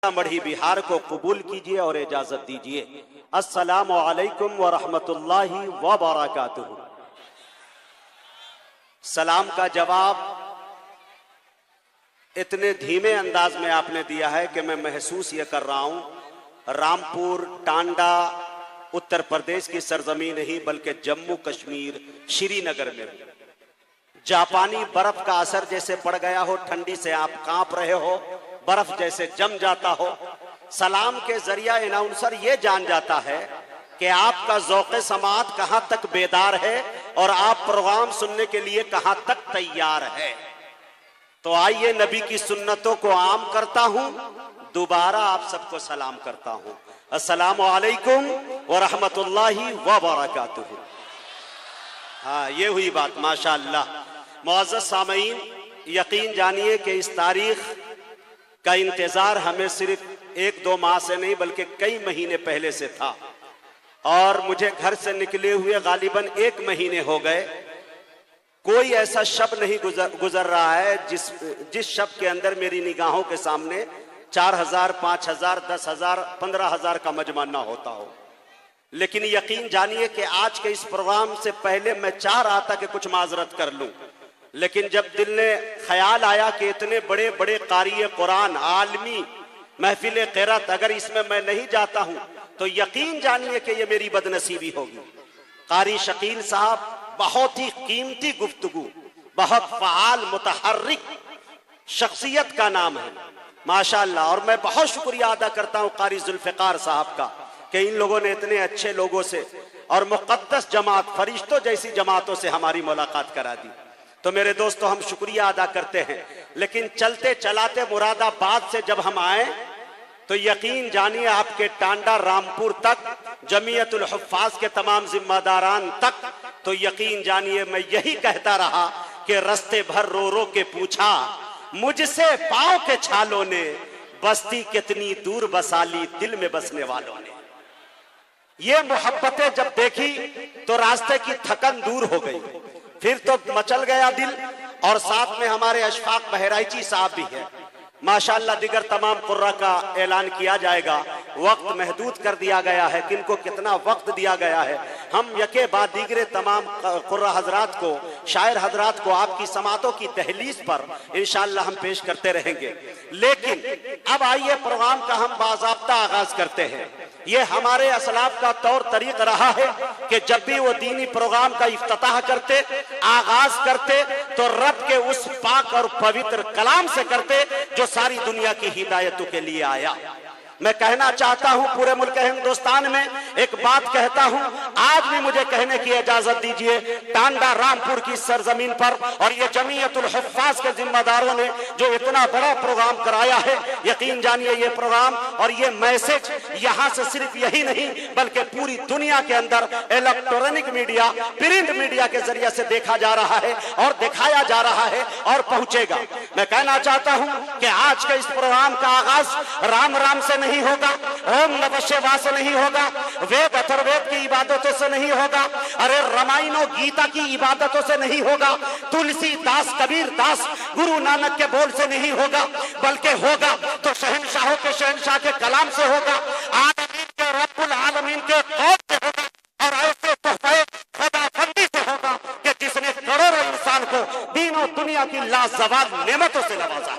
मढ़ी बिहार को कबूल कीजिए और इजाजत दीजिए। अस्सलामु अलैकुम व रहमतुल्लाहि व बरकातुहू। सलाम का जवाब इतने धीमे अंदाज में आपने दिया है कि मैं महसूस ये कर रहा हूं रामपुर टांडा उत्तर प्रदेश की सरजमीन नहीं बल्कि जम्मू कश्मीर श्रीनगर में जापानी बर्फ का असर जैसे पड़ गया हो, ठंडी से आप कांप रहे हो, बर्फ जैसे जम जाता हो। सलाम के जरिया अनाउंसर ये जान जाता है कि आपका ज़ौक़े समाअत कहां तक बेदार है और आप प्रोग्राम सुनने के लिए कहां तक तैयार है। तो आइए नबी की सुन्नतों को आम करता हूं, दोबारा आप सबको सलाम करता हूं। अस्सलामु अलैकुम व रहमतुल्लाहि व बरकातुहू। हाँ, ये हुई बात माशाअल्लाह। मुअज़्ज़ज़ सामईन, यकीन जानिए कि इस तारीख का इंतजार हमें सिर्फ 1-2 माह से नहीं बल्कि कई महीने पहले से था और मुझे घर से निकले हुए गालिबन 1 महीने हो गए। कोई ऐसा शब्द नहीं गुजर रहा है जिस शब्द के अंदर मेरी निगाहों के सामने 4000, 5000, 10,000, 15,000 का मजमा ना होता हो। लेकिन यकीन जानिए कि आज के इस प्रोग्राम से पहले मैं चाह रहा था कि कुछ माजरत कर लूं, लेकिन जब दिल ने ख्याल आया कि इतने बड़े बड़े कारी कुरान आलमी महफिल क़िरात अगर इसमें मैं नहीं जाता हूं तो यकीन जानिए कि ये मेरी बदनसीबी होगी। कारी शकील साहब बहुत ही कीमती गुफ्तगू, बहुत फ़आल मुतहर्रिक शख्सियत का नाम है माशाअल्लाह। और मैं बहुत शुक्रिया अदा करता हूं कारी जुल्फ़िकार साहब का कि इन लोगों ने इतने अच्छे लोगों से और मुक़द्दस जमात फरिश्तों जैसी जमातों से हमारी मुलाकात करा दी। तो मेरे दोस्तों, हम शुक्रिया अदा करते हैं। लेकिन चलते चलाते मुरादाबाद से जब हम आए तो यकीन जानिए आपके टांडा रामपुर तक जमीयतुल हुफ़्फ़ाज़ के तमाम जिम्मेदारान तक, तो यकीन जानिए मैं यही कहता रहा कि रस्ते भर रो रो के पूछा मुझसे पाँव के छालों ने, बस्ती कितनी दूर बसा ली दिल में बसने वालों ने। ये मोहब्बतें जब देखी तो रास्ते की थकन दूर हो गई, फिर तो मचल गया दिल। और साथ में हमारे अशफाक बहराइची साहब भी हैं माशाअल्लाह। दिगर तमाम कुर्रा का ऐलान किया जाएगा, वक्त महदूद कर दिया गया है, किनको कितना वक्त दिया गया है। हम यके बाद दीगरे तमाम कुर्रा हजरात को, शायर हजरात को आपकी समातों की दहलीज पर इंशाअल्लाह हम पेश करते रहेंगे। लेकिन अब आइए प्रोग्राम का हम बाज़ाब्ता आगाज करते हैं। ये हमारे असलाफ का तौर तरीक़ रहा है कि जब भी वो दीनी प्रोग्राम का इफ्तिताह करते, आगाज करते, तो रब के उस पाक और पवित्र कलाम से करते जो सारी दुनिया की हिदायतों के लिए आया। मैं कहना चाहता हूं पूरे मुल्क हिंदुस्तान में एक बात कहता हूं, आज भी मुझे कहने की इजाजत दीजिए। टांडा रामपुर की सरजमीन पर और ये जमीयतुल हुफ़्फ़ाज़ के जिम्मेदारों ने जो इतना बड़ा प्रोग्राम कराया है, यकीन जानिए ये प्रोग्राम और ये मैसेज यहां से सिर्फ यही नहीं बल्कि पूरी दुनिया के अंदर इलेक्ट्रॉनिक मीडिया, प्रिंट मीडिया के जरिए से देखा जा रहा है और दिखाया जा रहा है और पहुंचेगा। मैं कहना चाहता हूं कि आज के इस प्रोग्राम का आगाज राम राम से नहीं होगा, ओम नमः शिवाय से नहीं होगा, वेद अथर्ववेद की इबादतों से नहीं होगा, अरे रामायण और गीता की इबादतों से नहीं होगा, तुलसी दास, कबीर दास, गुरु नानक के बोल से नहीं होगा, बल्कि होगा तो शहंशाहों के शहंशाह के कलाम से होगा, आलमीन के रब्बुल आलमीन के कौल से होगा और ऐसे तोहफे खुदाबंदी से होगा कि जिसने करोड़ों इंसान को दीन और दुनिया की लाजवाब नेमतों से नवाजा।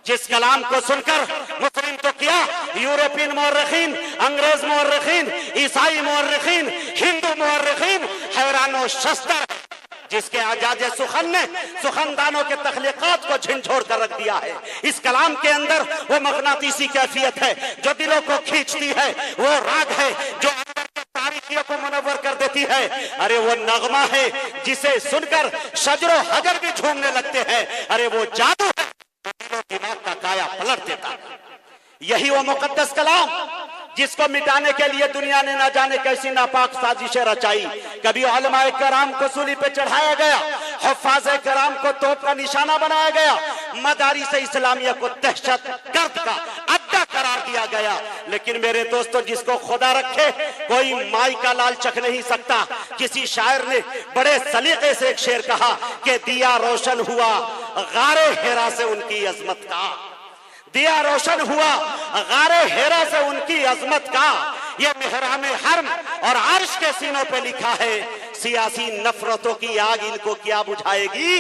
जिस कलाम को सुनकर मुस्लिम तो किया, यूरोपियन मुअर्रिखीन, अंग्रेज मुअर्रिखीन, ईसाई मुअर्रिखीन, हिंदू मुअर्रिखीन हैरान व शस्तर, जिसके आजाद सुखन ने सुखनदानों के तख्लीकात को झिझोड़ कर रख दिया है। इस कलाम के अंदर वो मगनातीसी कैफियत है जो दिलों को खींचती है, वो राग है जो तारीखियों को मुनव्वर कर देती है, अरे वो नगमा है जिसे सुनकर शजरो हजर भी झूमने लगते हैं, अरे वो जादू है दिमाग का काया पलट देता। यही वो मुकद्दस कलाम जिसको मिटाने के लिए दुनिया ने ना जाने कैसी नापाक साजिशें रचाई। कभी उलमाए कराम को सूली पे चढ़ाया गया, हुफ़्फ़ाज़े कराम को तोप का निशाना बनाया गया, मदारिस इस्लामिया को दहशत गर्द का अड्डा करार दिया गया। लेकिन मेरे दोस्तों, जिसको खुदा रखे कोई माई का लाल चख नहीं सकता। किसी शायर ने बड़े सलीके से एक शेर कहा कि दिया रोशन हुआ गारे हिरा से उनकी अजमत का, दिया रोशन हुआ गारे हेरा से उनकी अजमत का, ये मेहराम हरम और अर्श के सीनों पे लिखा है। सियासी नफरतों की आग इनको क्या बुझाएगी,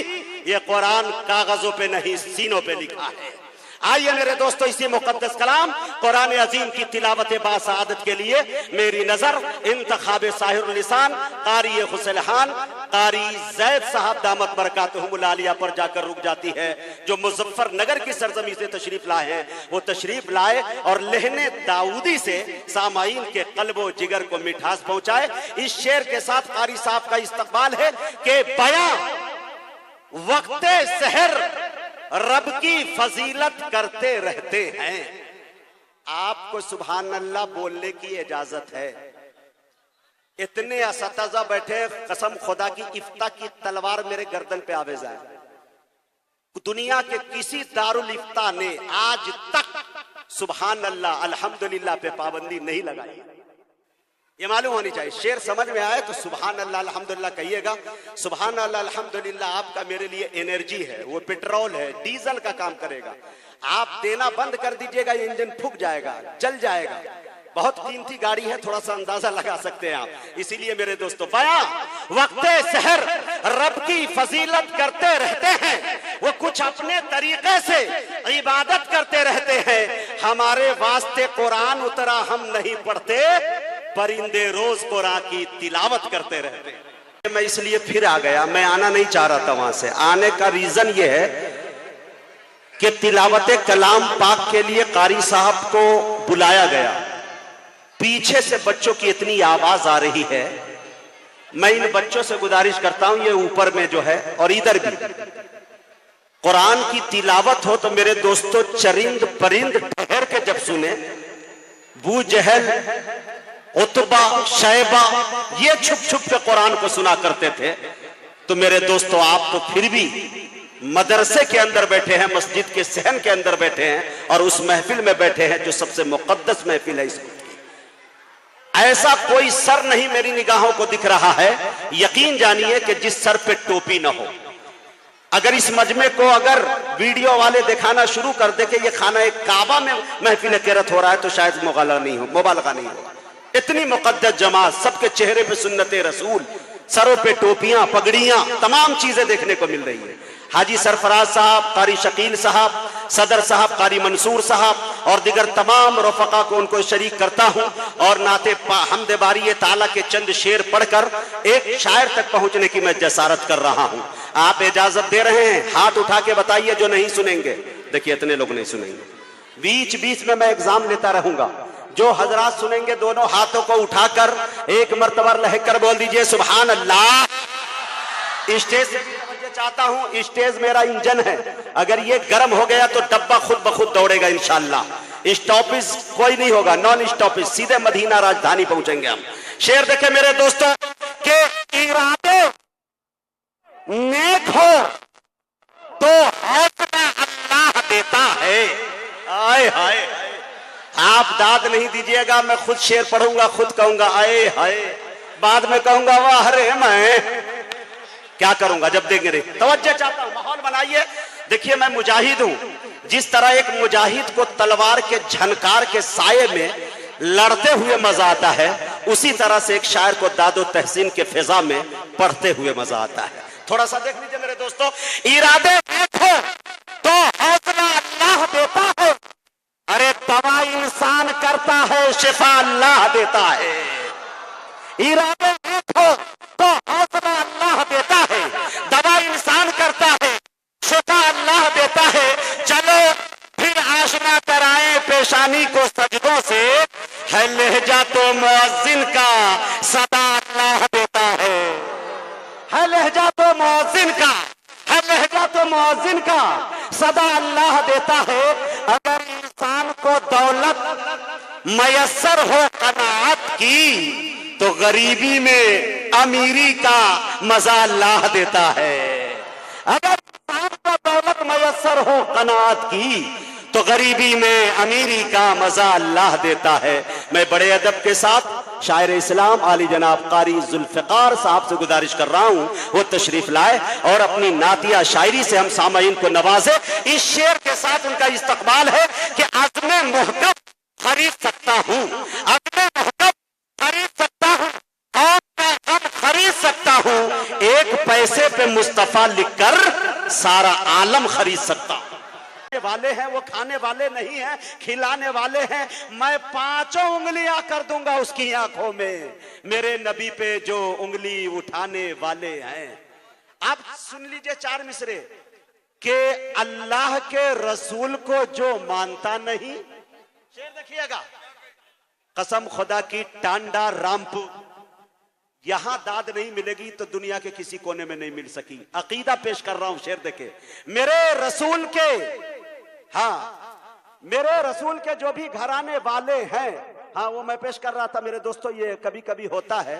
ये कुरान कागजों पे नहीं सीनों पे लिखा है। आइए मेरे दोस्तों, इसी मुकद्दस कलाम कुरान अजीम की तिलावत बासआदत के लिए मेरी नजर इंतखाब साहिरुल लिसान कारी खुसलहान कारी जैद साहब दामत बरकातहुमुल आलिया पर जाकर रुक जाती है, जो मुजफ्फरनगर की सरजमी से तशरीफ लाए हैं। वो तशरीफ लाए और लहने दाऊदी से सामाईन के कल्बो जिगर को मिठास पहुंचाए। इस शेर के साथ कारी साहब का इस्तकबाल है कि बयां वक्ते सहर रब की फजीलत करते रहते हैं। आपको सुभान अल्लाह बोलने की इजाजत है। इतने असतजा बैठे, कसम खुदा की इफ्ता की तलवार मेरे गर्दन पे आवेज है। दुनिया के किसी दारुल इफ्ता ने आज तक सुभान अल्लाह अल्हम्दुलिल्लाह पे पाबंदी नहीं लगाई। ये मालूम होनी चाहिए। शेर समझ में आए तो सुभान अल्लाह अल्हम्दुलिल्लाह कहिएगा। सुभान अल्लाह अल्हम्दुलिल्लाह आपका मेरे लिए एनर्जी है, वो पेट्रोल है, डीजल का काम करेगा। आप देना बंद कर दीजिएगा, ये इंजन फूक जाएगा, जल जाएगा। बहुत कीमती गाड़ी है, थोड़ा सा अंदाजा लगा सकते हैं आप। इसीलिए मेरे दोस्तों, बयां वक्ते सहर रब की फजीलत करते रहते हैं। वो कुछ अपने तरीके से इबादत करते रहते हैं। हमारे वास्ते कुरान उतरा, हम नहीं पढ़ते, परिंदे रोज कुरान की तिलावत करते रहते हैं। मैं इसलिए फिर आ गया, मैं आना नहीं चाह रहा था वहां से। आने का रीजन यह है कि तिलावत कलाम पाक के लिए कारी साहब को बुलाया गया। पीछे से बच्चों की इतनी आवाज आ रही है, मैं इन बच्चों से गुजारिश करता हूं, ये ऊपर में जो है और इधर भी कुरान की तिलावत हो तो मेरे दोस्तों चरिंद परिंद ठहर के जब सुने। बू जहल, उतबा, शैबा ये छुप छुप के कुरान को सुना करते थे। तो मेरे दोस्तों, आप तो फिर भी मदरसे के अंदर बैठे हैं, मस्जिद के सहन के अंदर बैठे हैं और उस महफिल में बैठे हैं जो सबसे मुकद्दस महफिल है इसकी। ऐसा कोई सर नहीं मेरी निगाहों को दिख रहा है, यकीन जानिए कि जिस सर पे टोपी ना हो। अगर इस मजमे को अगर वीडियो वाले दिखाना शुरू कर दे कि ये खाना एक काबा में महफिल किरत हो रहा है तो शायद मुबालगा नहीं होगा। इतनी मुकद्दस जमात, सबके चेहरे पे सुन्नते रसूल, सरों पे टोपियां, पगड़ियां, तमाम चीजें देखने को मिल रही है। हाजी सरफराज साहब, कारी शकील साहब, सदर साहब, कारी मंसूर साहब और दिगर तमाम रफका को उनको शरीक करता हूं और नाते हमदे बारी ताला के चंद शेर पढ़कर एक शायर तक पहुंचने की मैं जसारत कर रहा हूं। आप इजाजत दे रहे हैं? हाथ उठा के बताइए जो नहीं सुनेंगे। देखिए इतने लोग नहीं सुनेंगे। बीच बीच में मैं एग्जाम लेता रहूंगा। जो हजरात सुनेंगे दोनों हाथों को उठाकर एक मर्तबा लहकर बोल दीजिए सुभान अल्लाह। स्टेज से चाहता हूं, स्टेज मेरा इंजन है, अगर ये गर्म हो गया तो डब्बा खुद ब खुद दौड़ेगा इंशाअल्लाह। स्टॉपेज कोई नहीं होगा, नॉन स्टॉपेज, सीधे मदीना राजधानी पहुंचेंगे हम। शेर देखे मेरे दोस्तों के इरादे नेक हो तो हौसला अल्लाह देता है। आए हाय, आप दाद नहीं दीजिएगा, मैं खुद शेर पढ़ूंगा, खुद कहूंगा आए हाय, बाद में कहूंगा वाह रे, मैं क्या करूंगा जब देंगे रे। तवज्जो चाहता हूं, माहौल बनाइए। देखिए मैं मुजाहिद हूं, जिस तरह एक मुजाहिद को तलवार के झनकार के साये में लड़ते हुए मजा आता है, उसी तरह से एक शायर को दादो तहसीन के फिजा में पढ़ते हुए मजा आता है। थोड़ा सा देख लीजिए मेरे दोस्तों। इरादे देखो तो हौसला अल्लाह देता है, अरे दवा इंसान करता है, शिफा अल्लाह देता है। इरादे देखो तो हौसला अल्लाह देता है, दवा इंसान करता है, शिफा अल्लाह देता है। चलो फिर आशना कराए पेशानी को सजदों से, है लहजा तो मुअज्जिन का सदा अल्लाह देता है लहजा तो मुअज्जिन का, है लहजा तो मुअज्जिन का सदा अल्लाह देता है। अगर इंसान को दौलत मयस्सर हो कनाअत की तो गरीबी में अमीरी का मजा अल्लाह देता है। अगर इंसान को दौलत मयस्सर हो कनाअत की तो गरीबी में अमीरी का मजा अल्लाह देता है। मैं बड़े अदब के साथ शायर इस्लाम आली जनाब कारी जुल्फिकार साहब से गुजारिश कर रहा हूं वो तशरीफ लाए और अपनी नातिया शायरी से हम सामाईन को नवाजे। इस शेर के साथ उनका इस्तकबाल है कि आज़मे मोहब्बत खरीद सकता हूँ, आज़मे मोहब्बत खरीद सकता हूँ, और मैं खरीद सकता हूँ, एक पैसे पे मुस्तफा लिखकर सारा आलम खरीद सकता हूँ। वाले हैं वो खाने वाले नहीं हैं, खिलाने वाले हैं। मैं 5 उंगलियां कर दूंगा उसकी आंखों में, मेरे नबी पे जो उंगली उठाने वाले हैं। आप सुन लीजिए 4 मिसरे के अल्लाह के रसूल को जो मानता नहीं, शेर देखिएगा, कसम खुदा की टांडा रामपुर, यहां दाद नहीं मिलेगी तो दुनिया के किसी कोने में नहीं मिल सकी। अकीदा पेश कर रहा हूं, शेर देखे। मेरे रसूल के, हाँ मेरे रसूल के जो भी घराने वाले हैं, हाँ वो मैं पेश कर रहा था मेरे दोस्तों। ये कभी कभी होता है,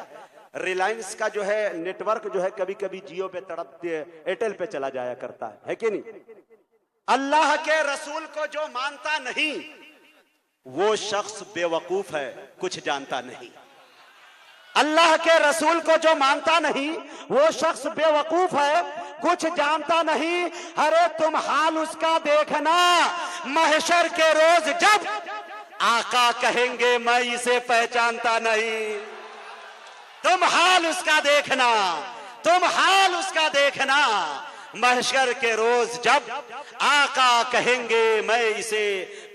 रिलायंस का जो है नेटवर्क जो है कभी कभी जियो पे तड़पते एयरटेल पे चला जाया करता है कि नहीं। अल्लाह के रसूल को जो मानता नहीं वो शख्स बेवकूफ है, कुछ जानता नहीं। अल्लाह के रसूल को जो मानता नहीं वो शख्स बेवकूफ है, कुछ जानता नहीं। अरे तुम हाल उसका देखना महशर के रोज जब आका कहेंगे मैं इसे पहचानता नहीं। तुम हाल उसका देखना, तुम हाल उसका देखना महशर के रोज जब आका कहेंगे मैं इसे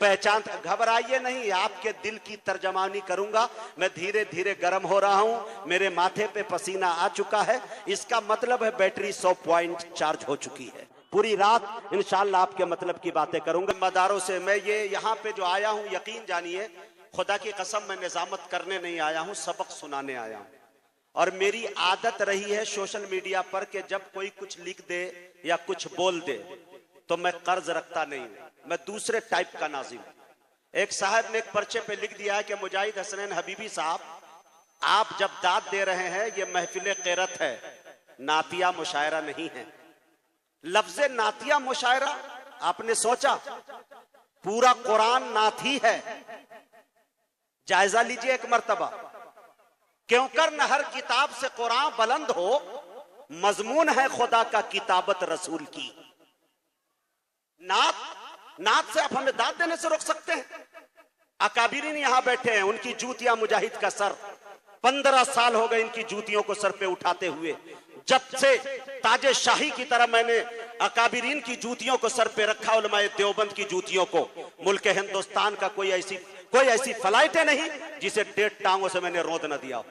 पहचानता। घबराइए नहीं, आपके दिल की तर्जमानी करूंगा। मैं धीरे धीरे गर्म हो रहा हूं, मेरे माथे पे पसीना आ चुका है। इसका मतलब है बैटरी 100 पॉइंट चार्ज हो चुकी है। पूरी रात इंशाअल्लाह आपके मतलब की बातें करूंगा। मदारों से मैं ये यहाँ पे जो आया हूँ, यकीन जानिए खुदा की कसम मैं निजामत करने नहीं आया हूँ, सबक सुनाने आया हूँ। और मेरी आदत रही है सोशल मीडिया पर कि जब कोई कुछ लिख दे या कुछ बोल दे तो मैं कर्ज रखता नहीं, मैं दूसरे टाइप का नाज़िम। एक साहब ने एक पर्चे पे लिख दिया है कि मुजाहिद हसनैन हबीबी साहब, आप जब दाद दे रहे हैं ये महफिल क़ैरत है, नातिया मुशायरा नहीं है। लफ्ज़ नातिया मुशायरा, आपने सोचा पूरा कुरान नात ही है। जायजा लीजिए एक मर्तबा, क्यों कर न हर किताब से कुरान बुलंद हो, मजमून है खुदा का किताबत रसूल की। नात से आप हमें दाद देने से रोक सकते हैं? अकाबिरीन यहां बैठे हैं, उनकी जूतियां मुजाहिद का सर, 15 साल हो गए इनकी जूतियों को सर पे उठाते हुए। जब से ताजे शाही की तरह मैंने अकाबिरीन की जूतियों को सर पे रखा, उलमाए देवबंद की जूतियों को, मुल्क हिंदुस्तान का कोई ऐसी फ्लाइटें नहीं जिसे 1.5 टांगों से मैंने रोंद न दिया।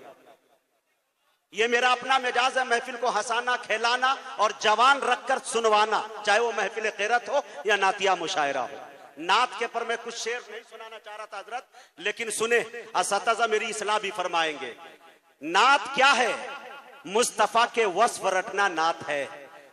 ये मेरा अपना मिजाज है, महफिल को हंसाना, खेलाना और जवान रखकर सुनवाना, चाहे वो महफिल क़ैरत हो या नातिया मुशायरा हो। नात के पर मैं कुछ शेर नहीं सुनाना चाह रहा था हजरत, लेकिन सुने, असतज़ा मेरी इस्लाह भी फरमाएंगे। नात क्या है? मुस्तफा के वस्फ रटना नात है।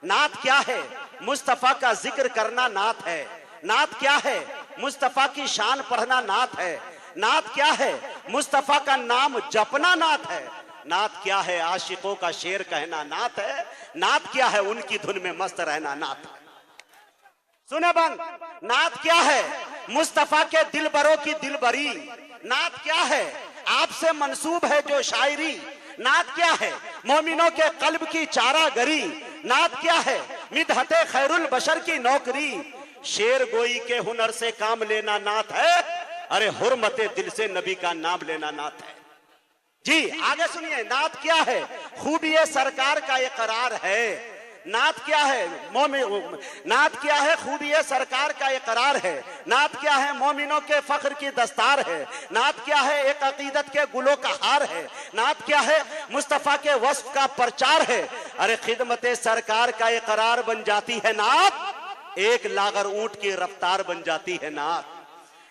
नात क्या है? मुस्तफा का जिक्र करना नात है। नात क्या है? मुस्तफा की शान पढ़ना नात है। नात क्या है? मुस्तफा का नाम जपना नात है। नात क्या है? आशिकों का शेर कहना नात है। नात क्या है? उनकी धुन में मस्त रहना नात है। सुने बंद, नात क्या है? मुस्तफा के दिलबरों की दिलबरी। नात क्या है? आपसे मंसूब है जो शायरी। नात क्या है? मोमिनों के कल्ब की चारागरी। नात क्या है? मिदहते खैरुल बशर की नौकरी। शेर गोई के हुनर से काम लेना नात है। अरे हुर्मते दिल से नबी का नाम लेना नात है। जी आगे सुनिए, नात क्या है? खूबी सरकार का इकरार है। नात क्या है? नात क्या है? खूबी सरकार का इकरार है। नात क्या है? मोमिनों के फख्र की दस्तार है। नात क्या है? एक अकीदत के गुलों का हार है। नात क्या है? मुस्तफा के वस्फ का प्रचार है। अरे खिदमत सरकार का इकरार बन जाती है नात, एक लागर ऊंट की रफ्तार बन जाती है नात।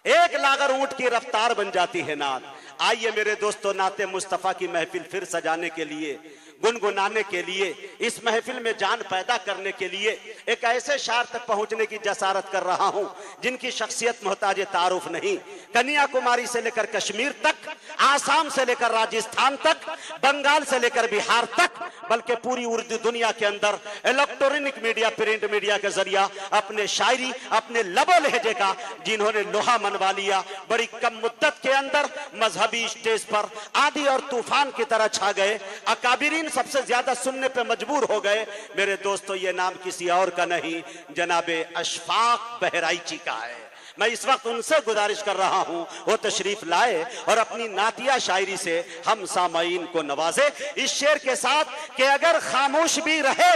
एक लागर ऊंट की रफ्तार बन जाती है नात। आइए मेरे दोस्तों, नाते मुस्तफा की महफिल फिर सजाने के लिए गुनगुनाने के लिए, इस महफिल में जान पैदा करने के लिए एक ऐसे शायर तक पहुंचने की जसारत कर रहा हूं जिनकी शख्सियत मोहताज तारुफ नहीं। कन्याकुमारी से लेकर कश्मीर तक, आसाम से लेकर राजस्थान तक, बंगाल से लेकर बिहार तक, बल्कि पूरी उर्दू दुनिया के अंदर इलेक्ट्रॉनिक मीडिया, प्रिंट मीडिया के जरिया अपने शायरी, अपने लबो लहजे का जिन्होंने लोहा मनवा लिया, बड़ी कम मुद्दत के अंदर मजहबी स्टेज पर आंधी और तूफान की तरह छा गए। अकाबिरीन सबसे ज्यादा सुनने पे मजबूर हो गए। मेरे दोस्तों, ये नाम किसी और का नहीं, जनाबे अशफाक बहराइची का है। मैं इस वक्त उनसे गुजारिश कर रहा हूं वो तशरीफ लाए और अपनी नातिया शायरी से हम सामाईन को नवाजे इस शेर के साथ कि अगर खामोश भी रहे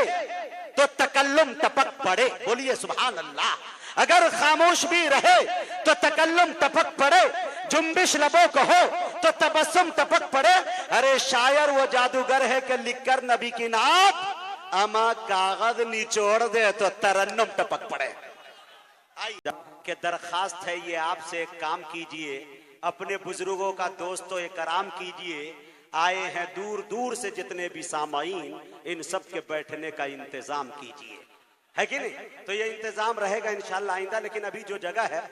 तो तकल्लुम टपक पड़े। बोलिए सुभान अल्लाह। अगर खामोश भी रहे तो तकल्लुम टपक पड़े, जुम्बिश लबों को हो तो तबस्सुम टपक पड़े। अरे शायर वो जादूगर है कि लिखकर नबी की नात अमा कागज निचोड़ दे तो तरन्नुम टपक पड़े। के दरखास्त है ये आपसे, एक काम कीजिए, अपने बुजुर्गों का दोस्तों इकराम कीजिए। आए हैं दूर दूर से जितने भी सामाईन, इन सब के बैठने का इंतजाम कीजिए, है कि नहीं? तो ये इंतजाम रहेगा इंशाल्लाह आइंदा। लेकिन अभी जो जगह है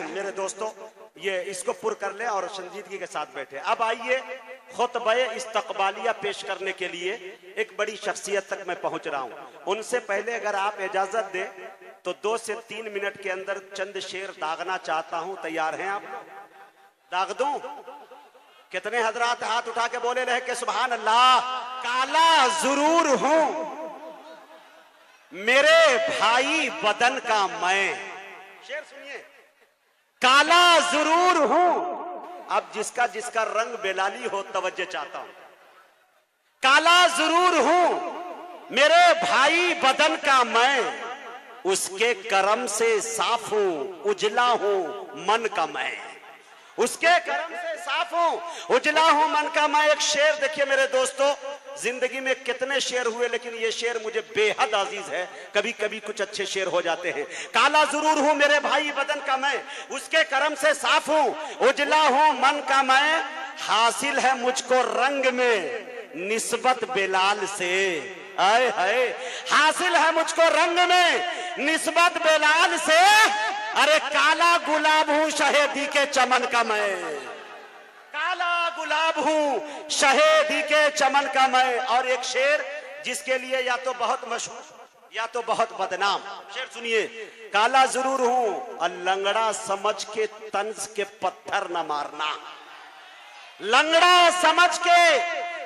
मेरे दोस्तों, ये इसको पुर कर ले और संजीदगी के साथ बैठे। अब आइए खुतबे इस्तकबालिया पेश करने के लिए एक बड़ी शख्सियत तक मैं पहुंच रहा हूं। उनसे पहले अगर आप इजाजत दे तो 2 से 3 मिनट के अंदर चंद शेर दागना चाहता हूं। तैयार हैं आप? दाग दूं? कितने हजरात हाथ उठा के बोले रहे कि सुभान अल्लाह। काला जरूर हूं, मेरे भाई बदन का मैं। शेर सुनिए। काला जरूर हूं, अब जिसका जिसका रंग बेलाली हो तवज्जो चाहता हूं। काला जरूर हूं, मेरे भाई बदन का मैं, उसके करम से साफ हूं, उजला हूं मन का मैं। उसके करम से साफ हूं, उजला हूं मन का मैं। एक शेर देखिए मेरे दोस्तों, जिंदगी में कितने शेर हुए लेकिन ये शेर मुझे बेहद अजीज है। कभी कभी कुछ अच्छे शेर हो जाते हैं। काला जरूर हूं, मेरे भाई बदन का मैं, उसके करम से साफ हूं, उजला हूं मन का मैं। हासिल है मुझको रंग में निस्बत बेलाल से, आए हाय। हासिल है मुझको रंग में निस्बत बेलाल से। अरे काला गुलाब हूं शहेदी के चमन का मैं, काला गुलाब हूं शहेदी के चमन का मैं। और एक शेर जिसके लिए या तो बहुत मशहूर या तो बहुत बदनाम। शेर सुनिए। काला जरूर हूं और लंगड़ा समझ के तंज के पत्थर न मारना। लंगड़ा समझ के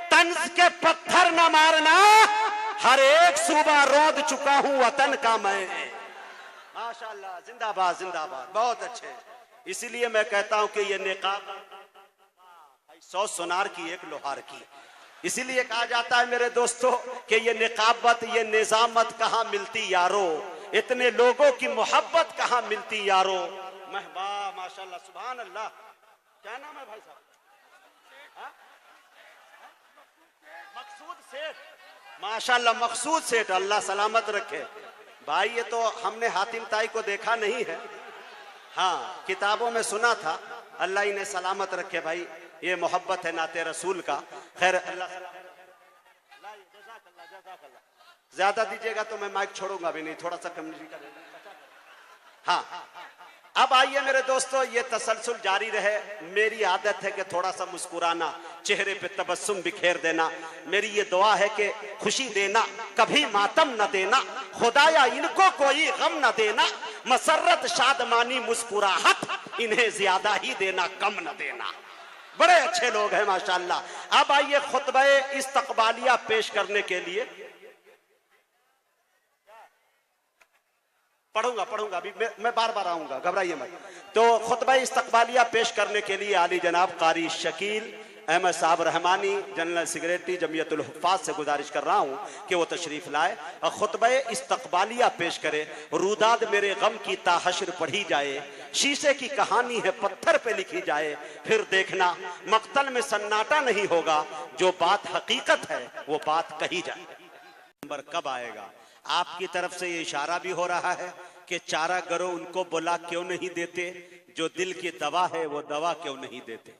तंज के पत्थर न मारना। हर एक सूबा रोंद चुका हूं वतन का मैं। माशाल्लाह, जिंदाबाद जिंदाबाद, बहुत अच्छे। इसीलिए मैं कहता हूं कि ये निकाब 100 सोनार की एक लोहार की। इसीलिए कहा जाता है मेरे दोस्तों कि ये निकाबत, ये निजामत कहां मिलती यारो, इतने लोगों की मोहब्बत कहां मिलती यारो। महबा माशाल्लाह सुभान अल्लाह। क्या नाम है भाई साहब? मकसूद सेठ। माशाल्लाह मकसूद सेठ, अल्लाह सलामत रखे। भाई ये तो हमने हातिम ताई को देखा नहीं है, हाँ किताबों में सुना था। अल्लाह इन्हें सलामत रखे भाई, ये मोहब्बत है नाते रसूल का। खैर अल्लाह ज्यादा दीजिएगा तो मैं माइक छोड़ूंगा भी नहीं, थोड़ा सा कम करेगा। हाँ अब आइए मेरे दोस्तों, ये तसलसल जारी रहे। मेरी आदत है कि थोड़ा सा मुस्कुराना, चेहरे पे तबस्सुम बिखेर देना। मेरी ये दुआ है कि खुशी देना, कभी मातम न देना। खुदाया इनको कोई गम न देना। मसरत शादमानी मुस्कुराहट इन्हें ज्यादा ही देना, कम न देना। बड़े अच्छे लोग हैं माशाल्लाह। अब आइए खुतबे इस्तकबालिया पेश करने के लिए। पढ़ूंगा अभी मैं बार बार आऊंगा, घबराइए मत। तो खुतबा इस्तकबालिया पेश करने के लिए आली जनाब कारी शकील अहमद साहब रहमानी जनरल सेक्रेटरी जमियतुल हुफ़ाज़ से गुजारिश कर रहा हूं कि वो तशरीफ लाए और खुतबा इस्तकबालिया पेश करे। रूदाद मेरे गम की ताहशर पढ़ी जाए, शीशे की कहानी है पत्थर पे लिखी जाए। फिर देखना मक्तल में सन्नाटा नहीं होगा, जो बात हकीकत है वो बात कही जाए। नंबर कब आएगा? आपकी तरफ से ये इशारा भी हो रहा है कि चारा गरो उनको बुला क्यों नहीं देते, जो दिल की दवा है वो दवा क्यों नहीं देते।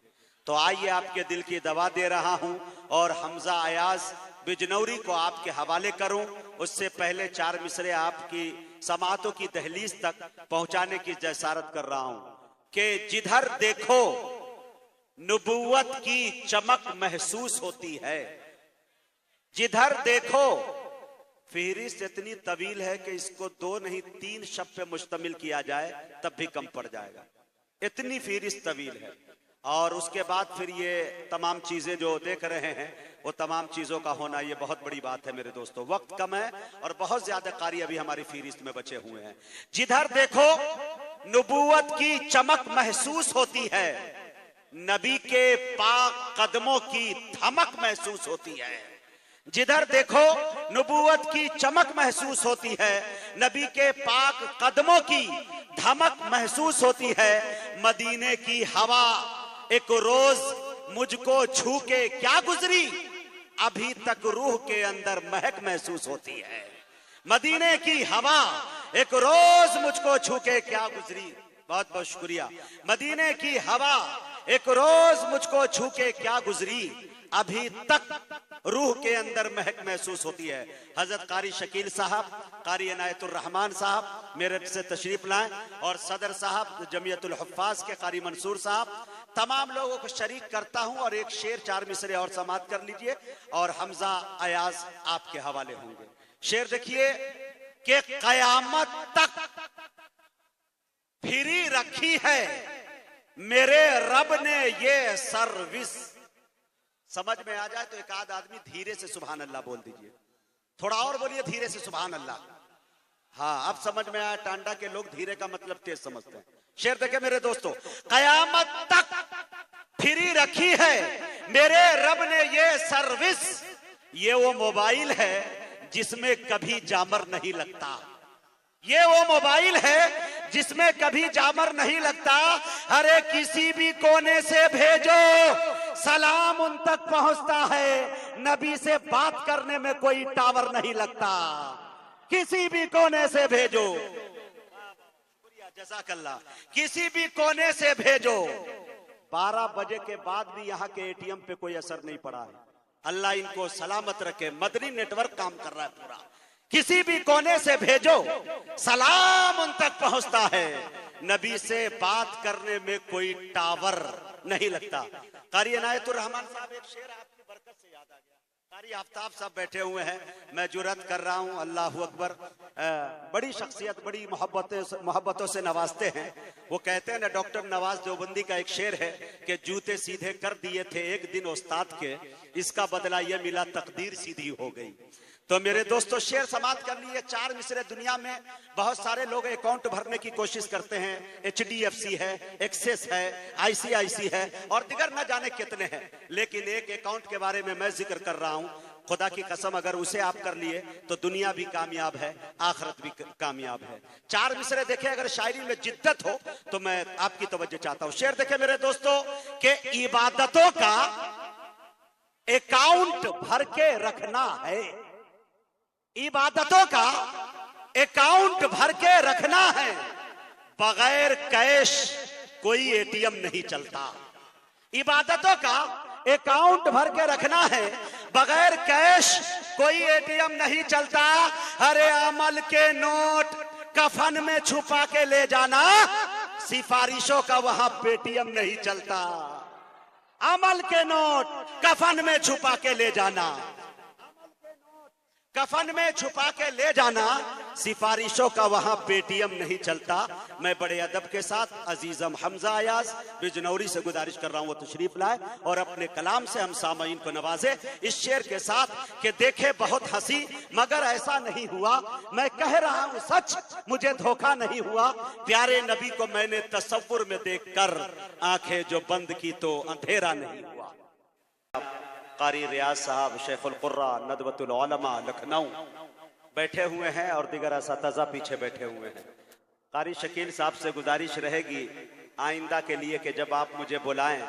तो आइए आपके दिल की दवा दे रहा हूं और हमजा अयाज बिजनौरी को आपके हवाले करूं। उससे पहले 4 मिसरे आपकी समातों की दहलीज तक पहुंचाने की जसारत कर रहा हूं कि जिधर देखो नबूवत की चमक महसूस होती है। जिधर देखो, फहरिस्त इतनी तवील है कि इसको 2 नहीं 3 शब्द पे मुश्तमिल किया जाए तब भी कम पड़ जाएगा, इतनी फहरिस्त तवील है। और उसके बाद फिर ये तमाम चीजें जो देख रहे हैं वो तमाम चीजों का होना ये बहुत बड़ी बात है मेरे दोस्तों। वक्त कम है और बहुत ज्यादा कारी अभी हमारी फहरिस्त में बचे हुए हैं। जिधर देखो नबूवत की चमक महसूस होती है, नबी के पाक कदमों की धमक महसूस होती है। जिधर देखो नबूवत की चमक महसूस होती है, नबी के पाक कदमों की धमक महसूस होती है। मदीने की हवा एक रोज मुझको छू के क्या गुजरी, अभी तक रूह के अंदर महक महसूस होती है। मदीने की हवा एक रोज मुझको छू के क्या गुजरी, बहुत बहुत शुक्रिया। मदीने की हवा एक रोज मुझको छू के क्या गुजरी, अभी तक रूह के अंदर महक महसूस होती है। हजरत कारी शकील साहब, कारी इनायतुर रहमान साहब मेरठ से तशरीफ लाएं और सदर साहब जमियतुल हुफ्फाज के कारी मंसूर साहब, तमाम लोगों को शरीक करता हूं और एक शेर 4 मिसरे और समाप्त कर लीजिए और हमजा अयाज आपके हवाले होंगे। शेर देखिए कि कयामत तक फिरी रखी है मेरे रब ने ये सर्विस। समझ में आ जाए तो एक आध आदमी धीरे से सुभान अल्लाह बोल दीजिए, थोड़ा और बोलिए धीरे से सुभान अल्लाह। हाँ, अब समझ में आया। टांडा के लोग धीरे का मतलब तेज समझते हैं। शेर देखे मेरे दोस्तों, कयामत तक फिरी रखी है मेरे रब ने ये सर्विस। ये वो मोबाइल है जिसमें कभी जामर नहीं लगता। ये वो मोबाइल है जिसमें कभी जामर नहीं लगता। अरे किसी भी कोने से भेजो सलाम उन तक पहुंचता है, नबी से बात करने में कोई टावर नहीं लगता। किसी भी कोने से भेजो, जज़ाकल्लाह, किसी भी कोने से भेजो। 12 बजे के बाद भी यहाँ के एटीएम पे कोई असर नहीं पड़ा है। अल्लाह इनको सलामत रखे। मदनी नेटवर्क काम कर रहा है पूरा। किसी भी कोने से भेजो सलाम उन तक पहुंचता है, नबी से बात करने में कोई टावर नहीं लगता। कारी इनायतुर रहमान साहब, एक शेर आपकी बरकत से याद आ गया। कारी आफ्ताब साहब बैठे हुए हैं, मैं जुर्रत कर रहा हूं, अल्लाह अकबर। बड़ी शख्सियत, बड़ी मोहब्बतों से नवाजते हैं। वो कहते हैं ना, डॉक्टर नवाज देवबंदी का एक शेर है कि जूते सीधे कर दिए थे एक दिन उस्ताद के, इसका बदला यह मिला तकदीर सीधी हो गई। तो मेरे दोस्तों शेर समाप्त कर लिए। 4 मिसरे दुनिया में बहुत सारे लोग अकाउंट भरने की कोशिश करते हैं। HDFC है, एक्सेस है, ICIC है और दिगर न जाने कितने हैं, लेकिन एक अकाउंट के बारे में मैं जिक्र कर रहा हूं। खुदा की कसम, अगर उसे आप कर लिए तो दुनिया भी कामयाब है, आखिरत भी कामयाब है। 4 मिसरे देखे, अगर शायरी में जिद्दत हो तो मैं आपकी तवज्जो चाहता हूं। शेर देखे मेरे दोस्तों कि इबादतों का अकाउंट भर के रखना है। इबादतों का अकाउंट भर के रखना है, बगैर कैश कोई एटीएम नहीं चलता। इबादतों का अकाउंट भर के रखना है, बगैर कैश कोई एटीएम नहीं चलता। अरे अमल के नोट कफन में छुपा के ले जाना, सिफारिशों का वहां पेटीएम नहीं चलता। अमल के नोट कफन में छुपा के ले जाना, कफन में छुपा के ले जाना, सिफारिशों का वहां पेटीएम नहीं चलता। मैं बड़े अदब के साथ अजीजम हमजा अयाज बिजनौरी से गुजारिश कर रहा हूं वो तशरीफ लाए और अपने कलाम से हम सामईन को नवाजे इस शेर के साथ कि देखे बहुत हंसी मगर ऐसा नहीं हुआ। मैं कह रहा हूं सच, मुझे धोखा नहीं हुआ। प्यारे नबी को मैंने तसव्वुर में देखकर आंखें जो बंद की तो अंधेरा नहीं हुआ। कारी रियाज साहब, शेखुल कुर्रा, नदवतुल उलमा लखनऊ बैठे हुए हैं और दिगर असातिज़ा पीछे बैठे हुए हैं। कारी शकील साहब से गुजारिश रहेगी आइंदा के लिए कि जब आप मुझे बुलाएं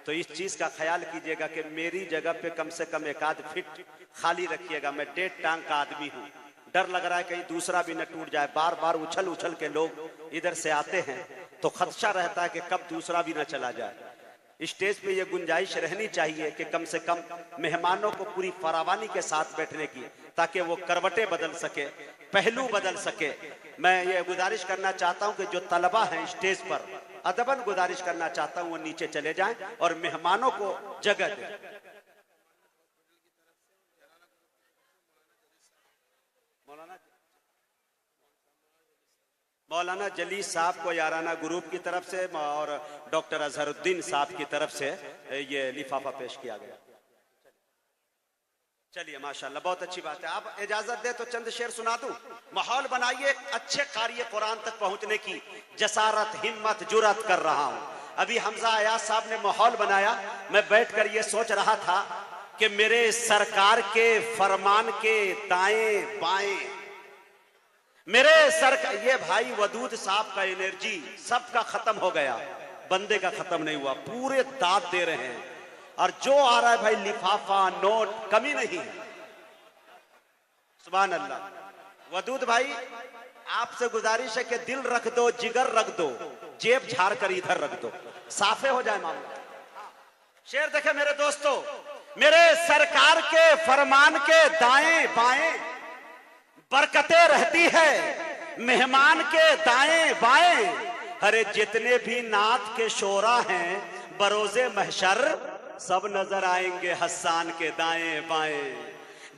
तो इस चीज का ख्याल कीजिएगा कि मेरी जगह पे कम से कम 1 आध फीट खाली रखिएगा। मैं 1.5 टांग का आदमी हूँ, डर लग रहा है कहीं दूसरा भी न टूट जाए। बार बार उछल उछल के लोग इधर से आते हैं तो खदशा रहता है कि कब दूसरा भी न चला जाए। स्टेज पे ये गुंजाइश रहनी चाहिए कि कम से कम मेहमानों को पूरी फरावानी के साथ बैठने की, ताकि वो करवटें बदल सके, पहलू बदल सके। मैं ये गुजारिश करना चाहता हूं कि जो तलबा हैं स्टेज पर, अदबन गुजारिश करना चाहता हूं वो नीचे चले जाएं और मेहमानों को जगह दें। मौलाना जलीस साहब को याराना ग्रुप की तरफ से और डॉक्टर अजहरुद्दीन साहब की तरफ से ये लिफाफा पेश किया गया। चलिए माशाल्लाह, बहुत अच्छी बात है। आप इजाजत दे तो चंद शेर सुना दूं। माहौल बनाइए अच्छे कारी कुरान तक पहुंचने की, जसारत हिम्मत जुरत कर रहा हूं। अभी हमजा अयाज साहब ने माहौल बनाया, मैं बैठकर ये सोच रहा था कि मेरे सरकार के फरमान के दाएं बाएं, मेरे सरकार, ये भाई वदूद साहब का एनर्जी सबका खत्म हो गया, बंदे का खत्म नहीं हुआ, पूरे दाद दे रहे हैं। और जो आ रहा है भाई लिफाफा नोट, कमी नहीं है। सुभान अल्लाह। वदूद भाई आपसे गुजारिश है कि दिल रख दो, जिगर रख दो, जेब झाड़ कर इधर रख दो, साफे हो जाए मामला। शेर देखे मेरे दोस्तों, मेरे सरकार के फरमान के दाएं बाएं बरकतें रहती है, मेहमान के दाएं बाएं। अरे जितने भी नात के शोरा हैं बरोजे महशर सब नजर आएंगे हस्सान के दाएं बाएं।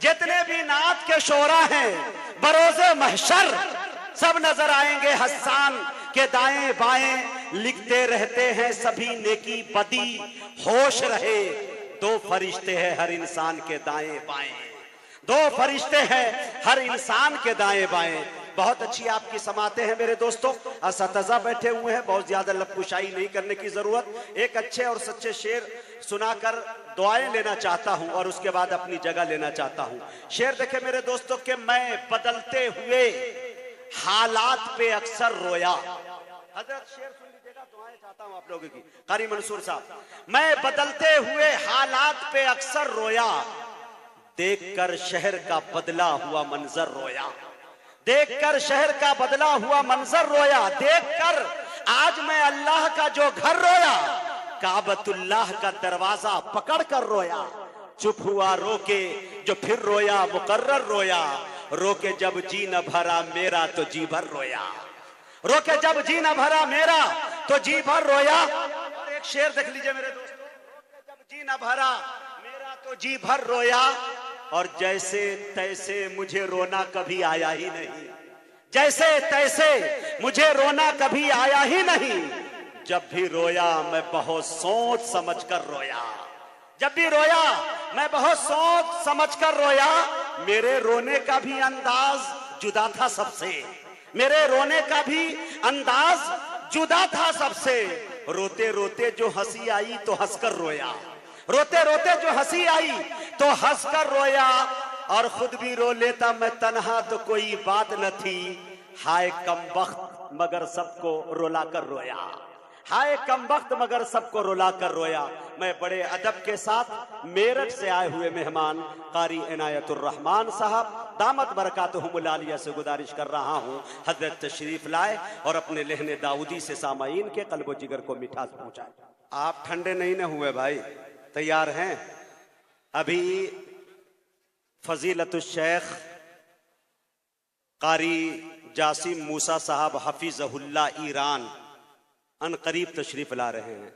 जितने भी नात के शोरा हैं बरोजे महशर सब नजर आएंगे हस्सान के दाएं बाएं। लिखते रहते हैं सभी नेकी बदी, होश रहे दो फरिश्ते हैं हर इंसान के दाएं बाएं। दो फरिश्ते हैं हर इंसान के दाएं बाएं। बहुत अच्छी आपकी समाते हैं मेरे दोस्तों, असतजा बैठे हुए हैं, बहुत ज्यादा लपकुशाई नहीं करने की जरूरत। एक अच्छे और सच्चे शेर सुनाकर दुआएं लेना चाहता हूं और उसके बाद अपनी जगह लेना चाहता हूं। शेर देखे मेरे दोस्तों कि मैं बदलते हुए हालात पे अक्सर रोया। हजरत शेर सुन लीजिएगा, दुआएं चाहता हूं आप लोगों की। कारी मंसूर साहब, मैं बदलते हुए हालात पे अक्सर रोया, देखकर शहर का बदला हुआ मंजर रोया। देखकर शहर का बदला हुआ मंजर रोया, देखकर आज मैं अल्लाह का जो घर रोया, काबतुल्लाह का दरवाजा पकड़ कर रोया। चुप हुआ रोके जो फिर रोया, मुकर्रर रोया, रोके जब जी न भरा मेरा तो जी भर रोया। रोके जब जी न भरा मेरा तो जी भर रोया। और एक शेर देख लीजिए मेरे दोस्तों, रोके जब जी न भरा मेरा तो जी भर रोया, और जैसे तैसे मुझे रोना कभी आया ही नहीं। जैसे तैसे मुझे रोना कभी आया ही नहीं। जब भी रोया मैं बहुत सोच समझ कर रोया। जब भी रोया मैं बहुत सोच समझ कर रोया। मेरे रोने का भी अंदाज जुदा था सबसे। मेरे रोने का भी अंदाज जुदा था सबसे। रोते रोते जो हंसी आई तो हंसकर रोया। रोते रोते जो हंसी आई तो हंसकर रोया। और खुद भी रो लेता मैं तन्हा तो कोई बात न थी। हाय कमबख्त मगर सबको रुलाकर रोया। हाय कमबख्त मगर सबको रुलाकर रोया। मैं बड़े अदब के साथ मेरठ से आए हुए मेहमान कारी इनायतुर रहमान साहब दामत बरकातुहुमुल आलिया से गुजारिश कर रहा हूँ, हजरत तशरीफ लाए और अपने लहने दाऊदी से सामाईन के कल्बो जिगर को मिठास पहुंचाए। आप ठंडे नहीं न हुए भाई, तैयार हैं? अभी फजीलतुश शेख कारी जासिम मूसा साहब हफीज़हुल्लाह ईरान अन करीब तशरीफ ला रहे हैं।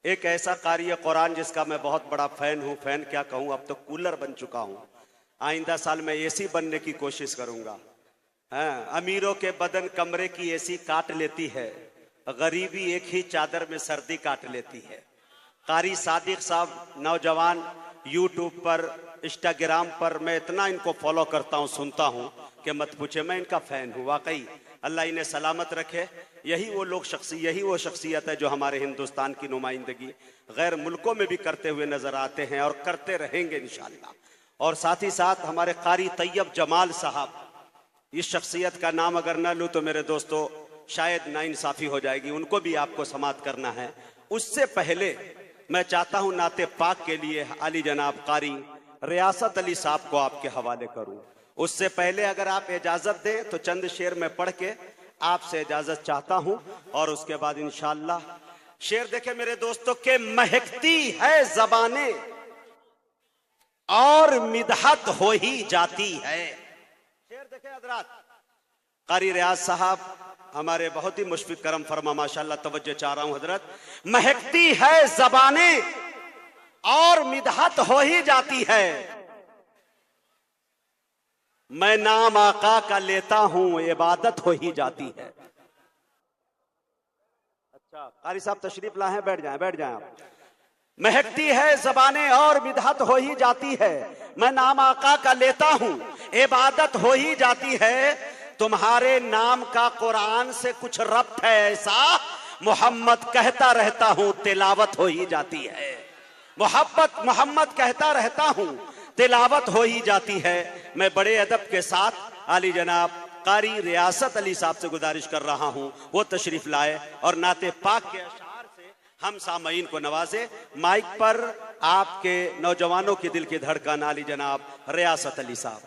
एक ऐसा कारी कुरान जिसका मैं बहुत बड़ा फैन हूँ। फैन क्या कहूँ, अब तो कूलर बन चुका हूँ। आइंदा साल मैं एसी बनने की कोशिश करूंगा। अमीरों के बदन कमरे की एसी काट लेती है, गरीबी एक ही चादर में सर्दी काट लेती है। कारी सादिक साहब नौजवान यूट्यूब पर इंस्टाग्राम पर मैं इतना इनको फॉलो करता हूँ, सुनता हूँ कि मत पूछे, मैं इनका फैन हूँ। वाकई अल्लाह इन्हें सलामत रखे। यही वो शख्सियत है जो हमारे हिंदुस्तान की नुमाइंदगी गैर मुल्कों में भी करते हुए नजर आते हैं और करते रहेंगे इंशाअल्लाह। और साथ ही साथ हमारे कारी तैयब जमाल साहब, इस शख्सियत का नाम अगर न लूँ तो मेरे दोस्तों शायद नाइंसाफी हो जाएगी, उनको भी आपको समात करना है। उससे पहले मैं चाहता हूँ नाते पाक के लिए अली जनाब कारी रियासत अली साहब को आपके हवाले करूँ। उससे पहले अगर आप इजाजत दें तो चंद शेर में पढ़ के आपसे इजाजत चाहता हूं और उसके बाद इंशाअल्लाह शेर देखे मेरे दोस्तों के महकती है जबाने और मिदहत हो ही जाती है। शेर देखे हजरात, कारी रियाज साहब हमारे बहुत ही मुशफिक करम फरमा, माशाल्लाह, तवज्जो चाह रहा हूं हजरत। महकती है जबाने और मिदहत हो ही जाती है, मैं नाम आका का लेता हूं इबादत हो ही जाती है। अच्छा कारी साहब तशरीफ लाए हैं, बैठ जाएं आप। महकती है ज़बानें और मिदहत हो ही जाती है, मैं नाम आका का लेता हूं इबादत हो ही जाती है। तुम्हारे नाम का कुरान से कुछ रब्त है ऐसा, मोहम्मद कहता रहता हूं तिलावत हो ही जाती है। मोहम्मद कहता रहता हूं तिलावत हो ही जाती है। मैं बड़े अदब के साथ आली जनाब कारी रियासत अली साहब से गुजारिश कर रहा हूं वो तशरीफ लाए और नाते पाक के अशार से हम सामईन को नवाजे। माइक पर आपके नौजवानों के दिल की धड़कन आली जनाब रियासत अली साहब।